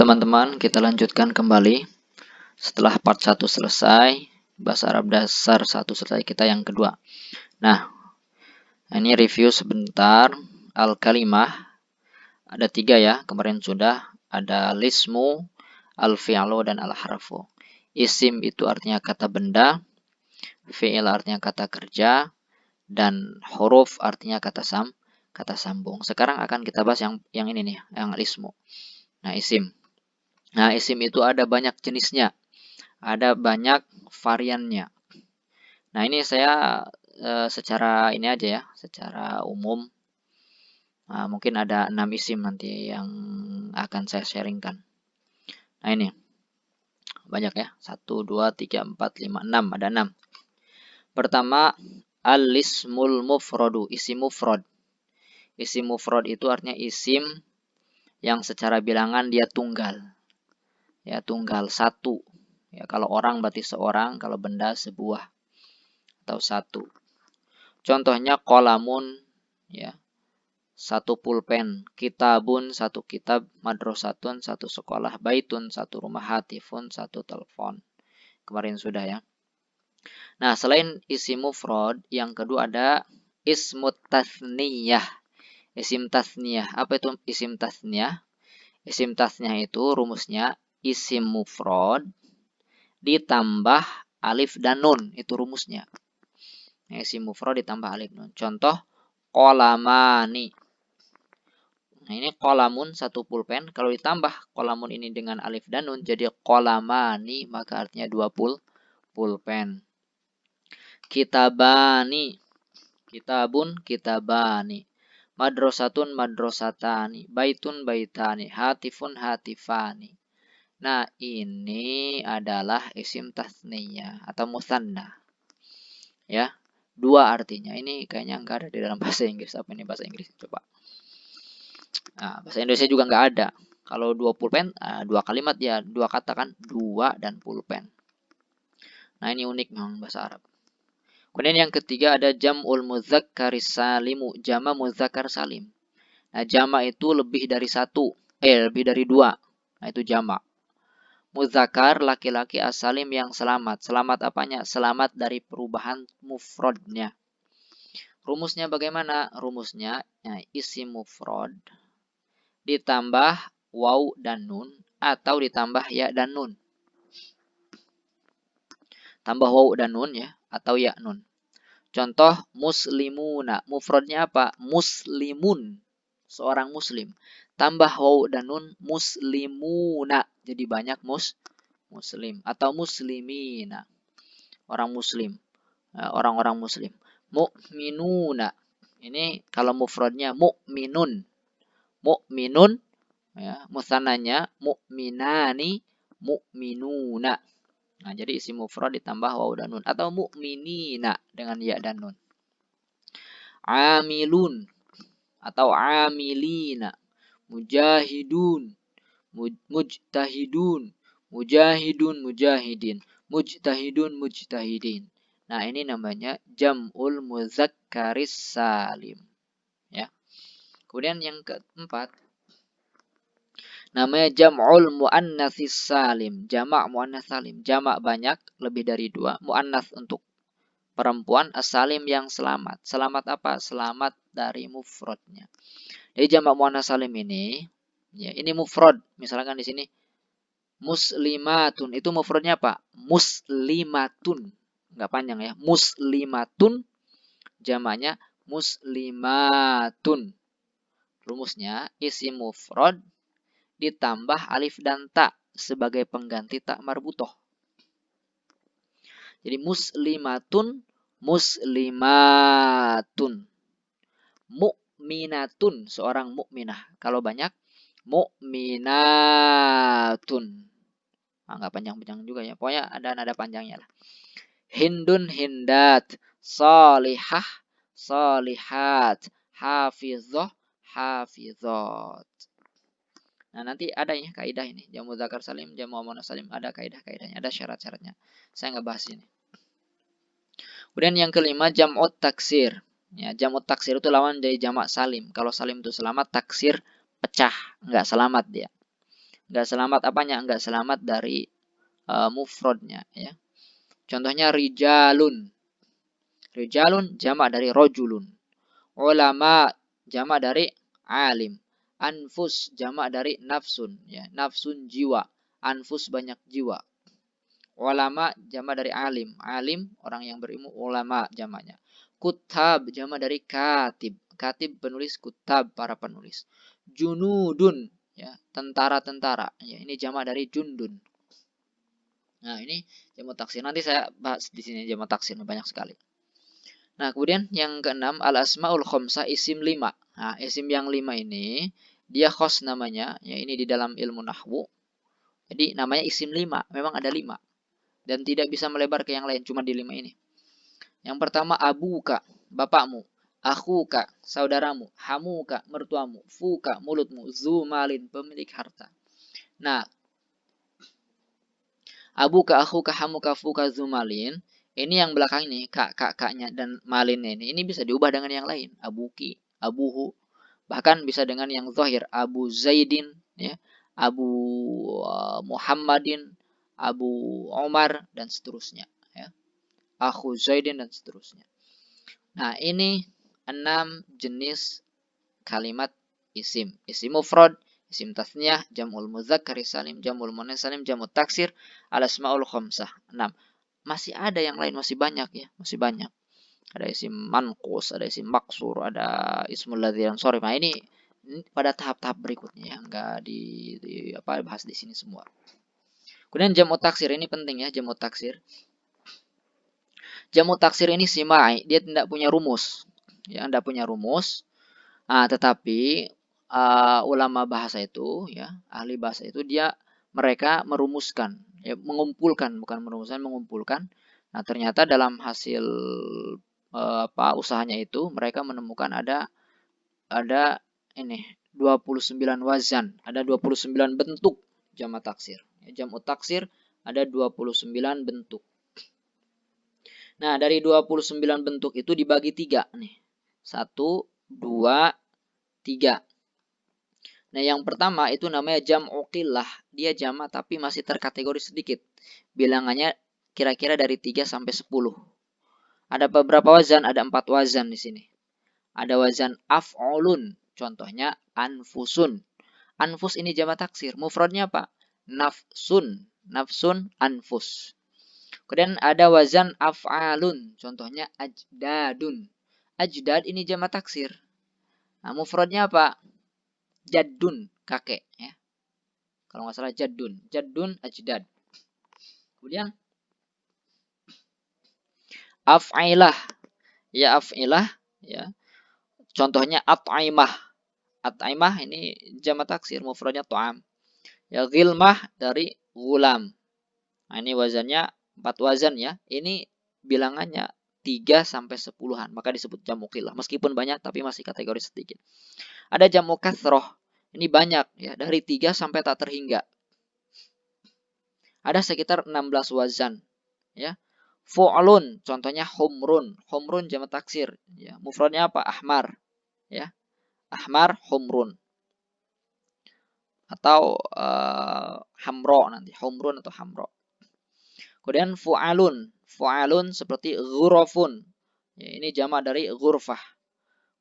teman-teman, kita lanjutkan kembali. Setelah part 1 selesai, bahasa Arab dasar 1 selesai, kita yang kedua. Nah, ini review sebentar. Al-kalimah ada 3 ya, kemarin sudah. Ada lismu, al-fi'lu, dan al-harfu. Isim itu artinya kata benda, fi'il artinya kata kerja, dan huruf artinya kata sambung. Sekarang akan kita bahas yang ini nih, yang ismu. Nah, isim. Nah, isim itu ada banyak jenisnya. Ada banyak variannya. Nah, ini saya secara ini aja ya, secara umum. Nah, mungkin ada 6 isim nanti yang akan saya sharingkan. Nah, ini. Banyak ya. 1, 2, 3, 4, 5, 6. Ada 6. Pertama, al-ismul mufradu, isim mufrad. Isim mufrad itu artinya isim yang secara bilangan dia tunggal. Ya, tunggal satu. Ya, kalau orang berarti seorang, kalau benda sebuah atau satu. Contohnya qalamun, ya, satu pulpen, kitabun, satu kitab, madrasatun, satu sekolah, baitun, satu rumah, hatifun, satu telepon. Kemarin sudah ya. Nah, selain isim mufrad, yang kedua ada ismut tathniyah. Isim tathniyah. Apa itu isim tathniyah? Isim tathniyah itu rumusnya isim mufrad ditambah alif dan nun. Itu rumusnya. Isim mufrad ditambah alif nun. Contoh, qalamani. Nah, ini qalamun, satu pulpen. Kalau ditambah qalamun ini dengan alif dan nun, jadi qalamani, maka artinya 2 pulpen. Kitabani. Kitabun, kitabani. Madrasatun, madrasatani. Baitun, baitani. Hatifun, hatifani. Nah, ini adalah isim tathniyah atau musanna. Ya, 2 artinya. Ini kayaknya nggak ada di dalam bahasa Inggris. Apa ini bahasa Inggris? Coba. Nah, bahasa Indonesia juga nggak ada. Kalau 2 pulpen, 2 kalimat ya, 2 kata kan, 2 dan pulpen. Nah, ini unik memang bahasa Arab. Kemudian yang ketiga ada jam'ul mudzakkaris salimu, jama mudzakkar salim. Nah, jama itu lebih dari 1, lebih dari 2. Nah, itu jama. Mudzakkar laki-laki as-salim yang selamat. Selamat apanya? Selamat dari perubahan mufradnya. Rumusnya bagaimana? Rumusnya isim mufrad ditambah waw dan nun atau ditambah ya dan nun. Tambah waw dan nun ya atau ya nun. Contoh muslimuna, mufradnya apa? Muslimun, seorang muslim. Tambah waw dan nun muslimuna, jadi banyak muslim atau muslimina, orang muslim, orang-orang muslim. Mu'minuna, ini kalau mufradnya mu'minun, mu'minun ya, musananya mu'minani, mu'minuna. Nah, jadi isim mufrad ditambah waw dan nun atau mu'minina dengan ya dan nun. Amilun atau amilina, mujahidun, mujtahidun, mujahidun, mujahidin, mujtahidun, mujtahidin. Nah, ini namanya jam'ul mudzakkaris salim. Ya. Kemudian yang keempat, namanya jam'ul muannatsis salim, jamak muannats salim, jamak banyak lebih dari 2, muannats untuk perempuan, as-salim yang selamat. Selamat apa? Selamat dari mufradnya. Jadi jamak muannats salim ini, ya ini mufrad. Misalkan di sini muslimatun, itu mufradnya apa? Muslimatun. Enggak panjang ya. Muslimatun, jamaknya muslimatun. Rumusnya isim mufrad ditambah alif dan ta sebagai pengganti ta marbutoh. Jadi muslimatun, muslimatun. Mu'minatun, seorang mukminah. Kalau banyak, mu'minatun. Nah, nggak panjang-panjang juga ya. Pokoknya ada nada panjangnya lah. Hindun, hindat. Salihah, salihat. Hafizah, hafizat. Nah, nanti ada ya kaidah ini. Jamu dzakar salim, jamu muannats salim. Ada kaidah-kaidahnya, ada syarat-syaratnya. Saya nggak bahas ini. Kemudian yang kelima, jam'ut taksir. Ya, jam'ut taksir itu lawan dari jamak salim. Kalau salim itu selamat, taksir pecah. Nggak selamat dia. Nggak selamat apanya? Nggak selamat dari mufradnya ya. Contohnya rijalun. Rijalun jamak dari rojulun. Ulama jamak dari alim. Anfus jamak dari nafsun ya. Nafsun jiwa. Anfus banyak jiwa. Ulama jamak dari alim. Alim orang yang berilmu, ulama jamaknya. Kutab jamak dari katib. Katib penulis, kutab para penulis. Junudun ya, tentara-tentara. Ya, ini jamak dari jundun. Nah, ini jamak taksir. Nanti saya bahas di sini jamak taksir banyak sekali. Nah, kemudian yang keenam al-asmaul khamsah, isim 5. Nah, isim yang 5 ini dia khos namanya, ya ini di dalam ilmu nahwu. Jadi namanya isim 5, memang ada 5 dan tidak bisa melebar ke yang lain, cuma di 5 ini. Yang pertama abuka, bapakmu, akhuka, saudaramu, hamuka, mertuamu, fuka, mulutmu, zumalin, pemilik harta. Nah, abuka, akhuka, hamuka, fuka, zumalin, ini yang belakang ini, kakaknya dan malinnya ini bisa diubah dengan yang lain. Abuki, abuhu, bahkan bisa dengan yang zahir, Abu Zaidin, ya, Abu Muhammadin, Abu Omar, dan seterusnya. Ya. Akhu Zaidin, dan seterusnya. Nah, ini 6 jenis kalimat isim. Isim mufrad, isim tasniyah, jam'ul muzakkar salim, jam'ul muannas salim, jam'ut taksir, al-asmaul khamsah. 6. Masih ada yang lain, masih banyak ya, masih banyak. Ada isim manqus, ada isim maksur, ada ismul ladzi yang sorry. Nah, ini pada tahap-tahap berikutnya yang enggak bahas di sini semua. Kemudian jam'ut taksir ini penting ya, jam'ut taksir. Jam'ut taksir ini simai, dia tidak punya rumus. Ya, tidak punya rumus. Nah, tetapi ulama bahasa itu ya, ahli bahasa itu mereka merumuskan, ya, mengumpulkan, bukan merumuskan, mengumpulkan. Nah, ternyata dalam hasil usahanya itu mereka menemukan ada ini 29 wazan, ada 29 bentuk jamak taksir. Jam'ut taksir ada 29 bentuk. Nah, dari 29 bentuk itu dibagi 3 nih. 1, 2, 3. Nah, yang pertama itu namanya jam'u qillah. Dia jamak tapi masih terkategori sedikit. Bilangannya kira-kira dari 3 sampai 10. Ada beberapa wazan, ada 4 wazan di sini. Ada wazan af'ulun, contohnya anfusun. Anfus ini jamak taksir. Mufradnya apa? Nafsun. Nafsun anfus. Kemudian ada wazan af'alun, contohnya ajdadun. Ajdad ini jamak taksir. Nah, mufradnya apa? Jaddun, kakek ya. Kalau nggak salah jaddun. Jaddun ajdad. Kemudian af'ilah. Ya af'ilah ya. Contohnya at'aimah. At'aimah ini jamak taksir, mufradnya ta'am. Ya ghilmah dari gulam. Nah, ini wazannya 4 wazan ya. Ini bilangannya 3 sampai 10-an, maka disebut jamu qillah. Meskipun banyak tapi masih kategori sedikit. Ada jamu kathroh. Ini banyak ya, dari 3 sampai tak terhingga. Ada sekitar 16 wazan ya. Fu'lun, contohnya humrun. Humrun jamak taksir ya. Mufradnya apa? Ahmar ya. Ahmar humrun. Atau hamro nanti, humrun atau hamro. Kemudian fu'alun. Fu'alun seperti ghurafun. Ya, ini jamak dari ghurfah.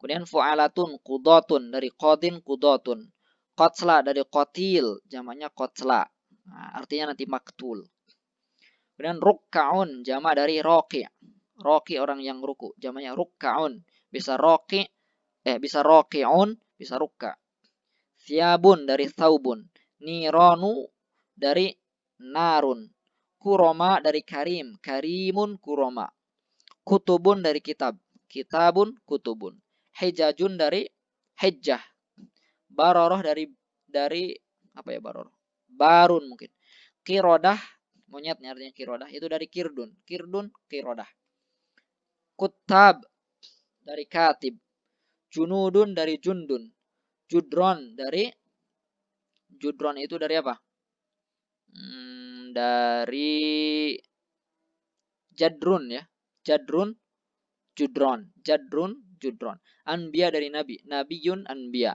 Kemudian fu'alatun, qudatun dari qadin qudatun. Qatla dari qatil, jamaknya qatla. Nah, artinya nanti maktul. Kemudian rukka'un, jamak dari raqi'. Raqi orang yang ruku, jamaknya rukka'un. Bisa raqi', bisa raqi'un, bisa rukka'. Thiyabun dari thawbun. Niranu dari narun. Kuroma dari karim. Karimun kuroma. Kutubun dari kitab. Kitabun kutubun. Hijajun dari hijjah. Baroroh dari apa ya baroroh? Barun mungkin. Kirodah, monyetnya artinya kirodah, itu dari kirdun. Kirdun, kirodah. Kutab dari katib. Junudun dari jundun. Judron itu dari apa? Dari jadrun ya. Jadrun, judron. Jadrun, judron. Anbiya dari nabi. Nabiyun anbiya.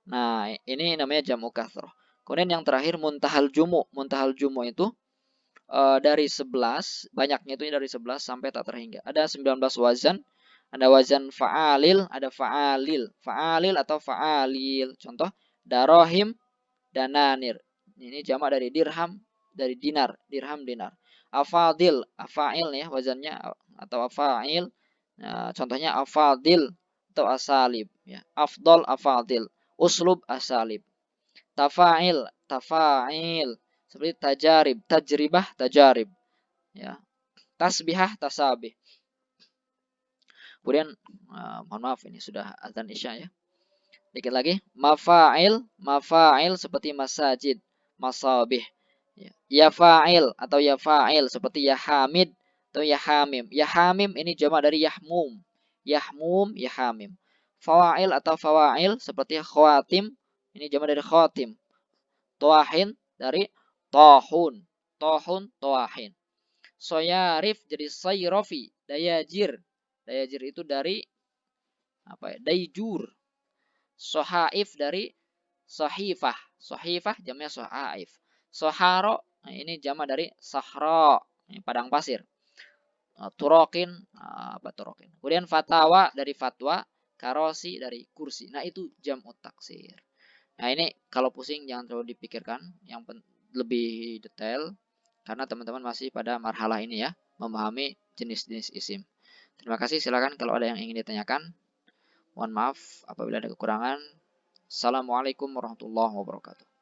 Nah, ini namanya jamu kathroh. Kemudian yang terakhir muntahal jumu. Muntahal jumu itu dari 11, banyaknya itu dari 11 sampai tak terhingga. Ada 19 wazan, ada wazan fa'alil, ada fa'alil, fa'alil atau fa'alil. Contoh darohim, dananir. Ini jamak dari dirham, dari dinar, dirham, dinar. Afadil, afail ya wazannya atau afail. Nah, contohnya afadil atau asalib ya. Afdol, afadil, uslub, asalib. Tafa'il, tafa'il. Seperti tajarib, tajribah, tajarib. Ya. Tasbihah, tasabih. Kemudian, mohon maaf ini sudah azan isya ya. Dikit lagi, mafa'il, mafa'il seperti masajid, masabih. Ya fa'il atau ya fa'il seperti ya hamid atau ya hamim. Ya hamim ini jamak dari yahmum. Yahmum, ya hamim. Fawa'il atau fawa'il seperti khawatim, ini jamak dari khawatim. Tuahin dari tohun. Tohun, tuahin. Soyarif jadi sayrofi. Dayajir. Dayajir itu dari apa ya? Dayjur. Sohaif dari sohifah. Sohifah jamnya sohaif. Soharo, nah ini jamak dari sahro. Ini padang pasir. Turokin, apa turokin. Kemudian fatawa dari fatwa. Karosi dari kursi. Nah itu jam'ut taksir. Nah ini kalau pusing jangan terlalu dipikirkan, yang lebih detail karena teman-teman masih pada marhalah ini ya, memahami jenis-jenis isim. Terima kasih, silakan kalau ada yang ingin ditanyakan. Mohon maaf apabila ada kekurangan. Assalamualaikum warahmatullahi wabarakatuh.